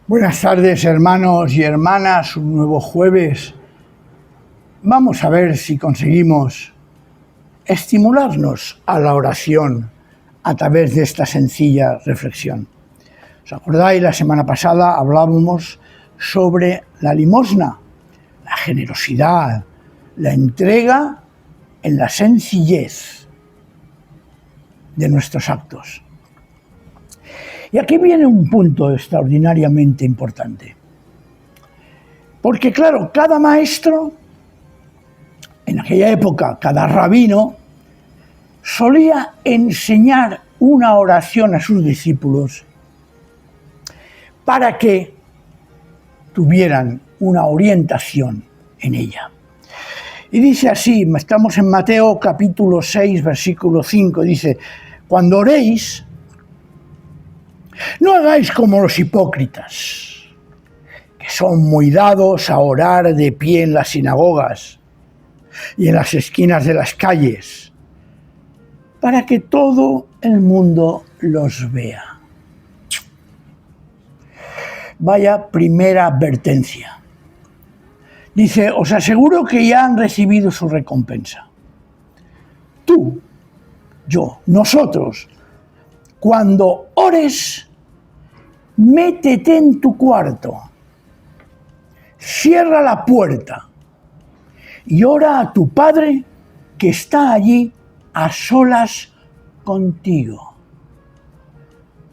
Buenas tardes, hermanos y hermanas, un nuevo jueves. Vamos a ver si conseguimos estimularnos a la oración a través de esta sencilla reflexión. ¿Os acordáis? La semana pasada hablábamos sobre la limosna, la generosidad, la entrega en la sencillez de nuestros actos. Y aquí viene un punto extraordinariamente importante. Porque claro, cada maestro, en aquella época, cada rabino, solía enseñar una oración a sus discípulos para que tuvieran una orientación en ella. Y dice así, estamos en Mateo capítulo 6, versículo 5, dice: cuando oréis, no hagáis como los hipócritas, que son muy dados a orar de pie en las sinagogas y en las esquinas de las calles, para que todo el mundo los vea. Vaya primera advertencia. Dice: os aseguro que ya han recibido su recompensa. Tú, yo, nosotros, cuando ores, métete en tu cuarto, cierra la puerta y ora a tu Padre que está allí a solas contigo.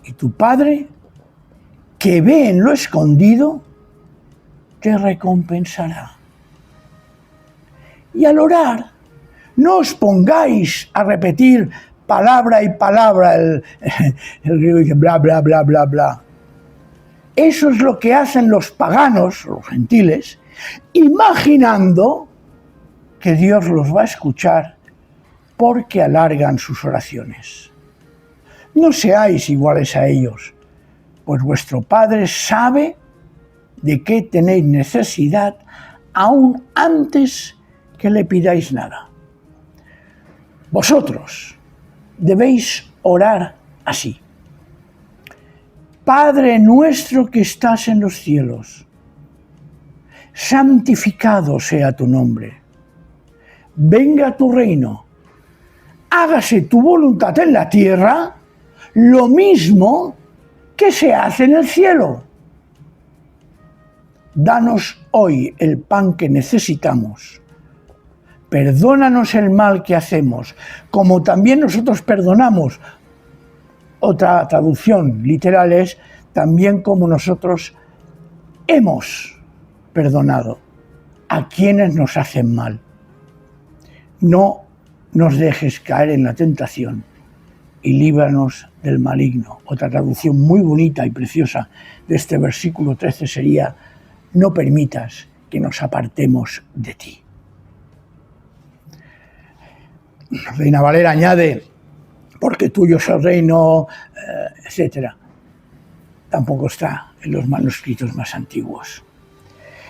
Y tu Padre, que ve en lo escondido, te recompensará. Y al orar, no os pongáis a repetir palabra y palabra el griego dice bla, bla, bla, bla, bla. Eso es lo que hacen los paganos, los gentiles, imaginando que Dios los va a escuchar porque alargan sus oraciones. No seáis iguales a ellos, pues vuestro Padre sabe de qué tenéis necesidad aún antes que le pidáis nada. Vosotros debéis orar así: Padre nuestro que estás en los cielos, santificado sea tu nombre. Venga tu reino. Hágase tu voluntad en la tierra, lo mismo que se hace en el cielo. Danos hoy el pan que necesitamos. Perdónanos el mal que hacemos, como también nosotros perdonamos. Otra traducción literal es: también como nosotros hemos perdonado a quienes nos hacen mal. No nos dejes caer en la tentación y líbranos del maligno. Otra traducción muy bonita y preciosa de este versículo 13 sería: no permitas que nos apartemos de ti. Reina Valera añade: porque tuyo es el reino, etc. Tampoco está en los manuscritos más antiguos.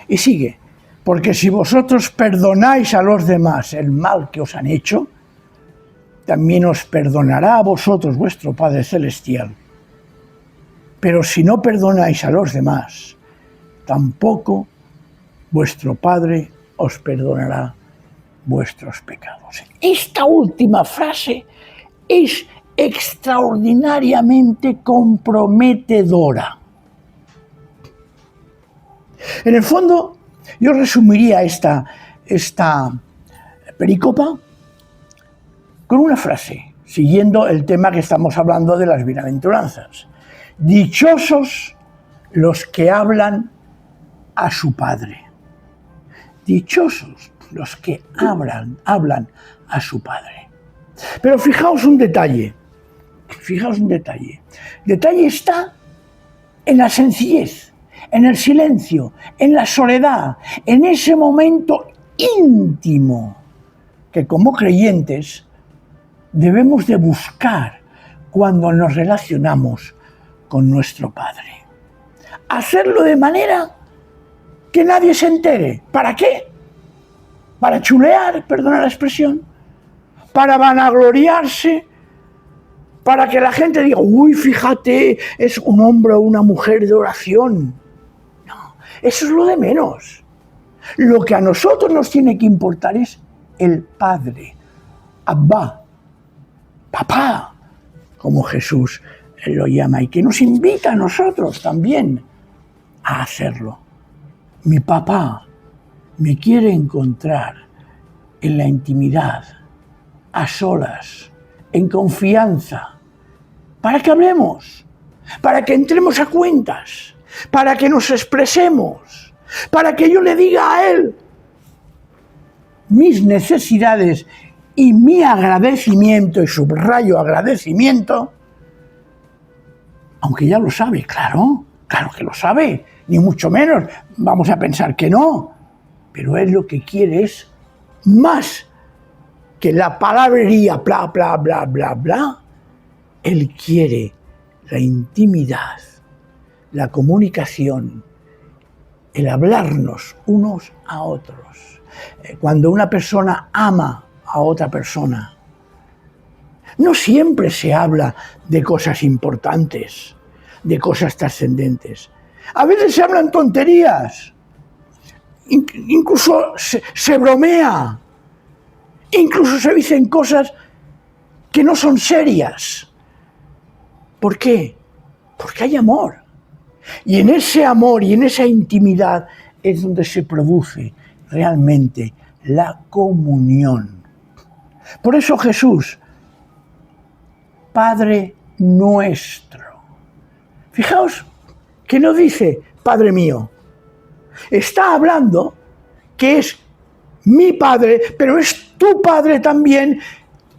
Y sigue: porque si vosotros perdonáis a los demás el mal que os han hecho, también os perdonará a vosotros vuestro Padre Celestial. Pero si no perdonáis a los demás, tampoco vuestro Padre os perdonará vuestros pecados. Esta última frase es extraordinariamente comprometedora. En el fondo, yo resumiría esta pericopa con una frase, siguiendo el tema que estamos hablando de las bienaventuranzas. Dichosos los que hablan a su Padre. Dichosos los que hablan a su Padre. Pero fijaos un detalle. El detalle está en la sencillez, en el silencio, en la soledad, en ese momento íntimo que como creyentes debemos de buscar cuando nos relacionamos con nuestro Padre. Hacerlo de manera que nadie se entere. ¿Para qué? Para chulear, perdona la expresión, para vanagloriarse, para que la gente diga: uy, fíjate, es un hombre o una mujer de oración. Eso es lo de menos. Lo que a nosotros nos tiene que importar es el Padre, Abba, papá, como Jesús lo llama, y que nos invita a nosotros también a hacerlo. Mi papá me quiere encontrar en la intimidad, a solas, en confianza, para que hablemos, para que entremos a cuentas, para que nos expresemos, para que yo le diga a él mis necesidades y mi agradecimiento, y subrayo agradecimiento, aunque ya lo sabe, claro que lo sabe, ni mucho menos, vamos a pensar que no, pero él lo que quiere es más que la palabrería, bla, bla, bla, bla, bla. Él quiere la intimidad, la comunicación, el hablarnos unos a otros. Cuando una persona ama a otra persona, no siempre se habla de cosas importantes, de cosas trascendentes. A veces se hablan tonterías, incluso se bromea, incluso se dicen cosas que no son serias. ¿Por qué? Porque hay amor. Y en ese amor y en esa intimidad es donde se produce realmente la comunión. Por eso Jesús, Padre nuestro. Fijaos que no dice Padre mío. Está hablando que es mi Padre, pero es tu Padre también,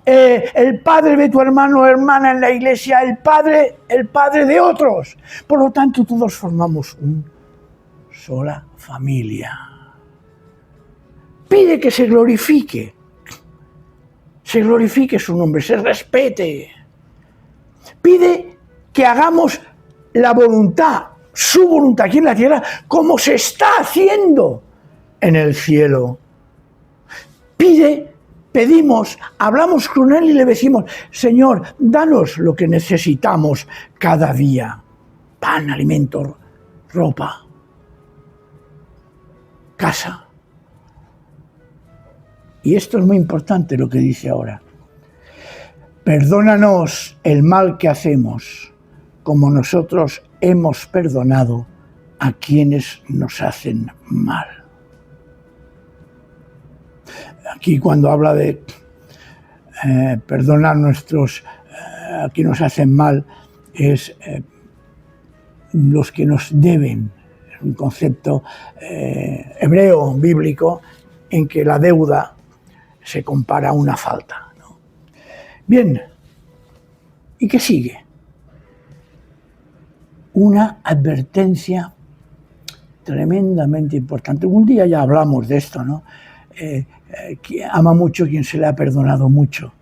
el Padre de tu hermano o hermana en la iglesia, el Padre de otros. Por lo tanto, todos formamos una sola familia. Pide que se glorifique su nombre, se respete. Pide que hagamos la voluntad, su voluntad aquí en la tierra, como se está haciendo en el cielo. Pedimos, hablamos con él y le decimos, Señor, danos lo que necesitamos cada día. Pan, alimento, ropa, casa. Y esto es muy importante lo que dice ahora. Perdónanos el mal que hacemos, como nosotros hemos perdonado a quienes nos hacen mal. Aquí cuando habla de perdonar a quienes nos hacen mal, es los que nos deben. Es un concepto hebreo, bíblico, en que la deuda se compara a una falta, ¿no? Bien, ¿y qué sigue? Una advertencia tremendamente importante. Un día ya hablamos de esto, ¿no? Que ama mucho quien se le ha perdonado mucho.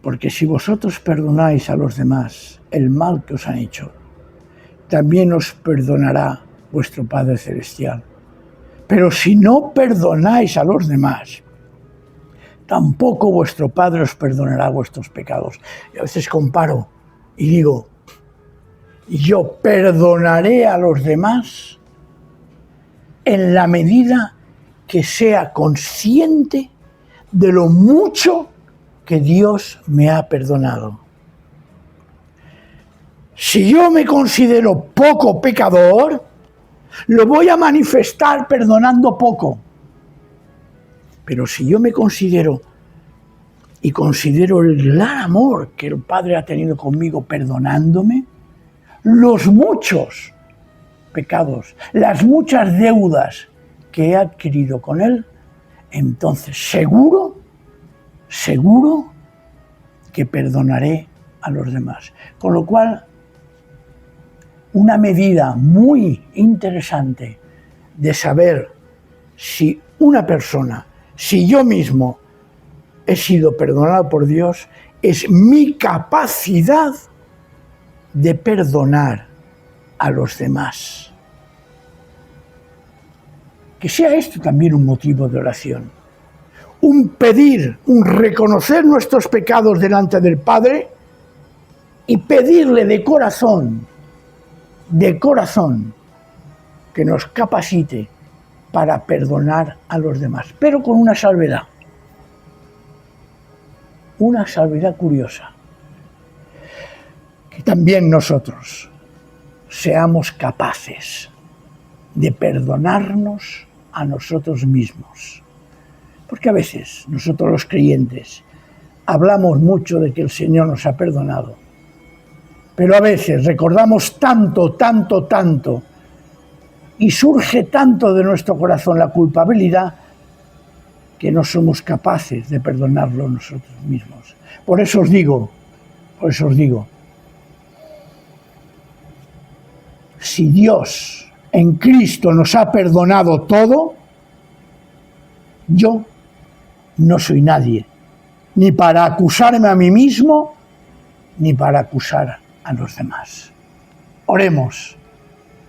Porque si vosotros perdonáis a los demás el mal que os han hecho, también os perdonará vuestro Padre Celestial. Pero si no perdonáis a los demás, tampoco vuestro Padre os perdonará vuestros pecados. Y a veces comparo y digo, yo perdonaré a los demás en la medida que sea consciente de lo mucho que Dios me ha perdonado. Si yo me considero poco pecador, lo voy a manifestar perdonando poco. Pero si yo me considero y considero el gran amor que el Padre ha tenido conmigo perdonándome, los muchos pecados, las muchas deudas que he adquirido con Él, entonces seguro que perdonaré a los demás. Con lo cual, una medida muy interesante de saber si una persona, si yo mismo he sido perdonado por Dios, es mi capacidad de perdonar a los demás. Que sea esto también un motivo de oración. Un pedir, un reconocer nuestros pecados delante del Padre y pedirle de corazón, que nos capacite para perdonar a los demás, pero con una salvedad curiosa, que también nosotros seamos capaces de perdonarnos a nosotros mismos. Porque a veces nosotros los creyentes hablamos mucho de que el Señor nos ha perdonado, pero a veces recordamos tanto, y surge tanto de nuestro corazón la culpabilidad que no somos capaces de perdonarlo nosotros mismos. Por eso os digo, si Dios en Cristo nos ha perdonado todo, yo no soy nadie, ni para acusarme a mí mismo, ni para acusar a los demás. Oremos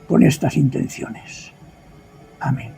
con estas intenciones. Amén.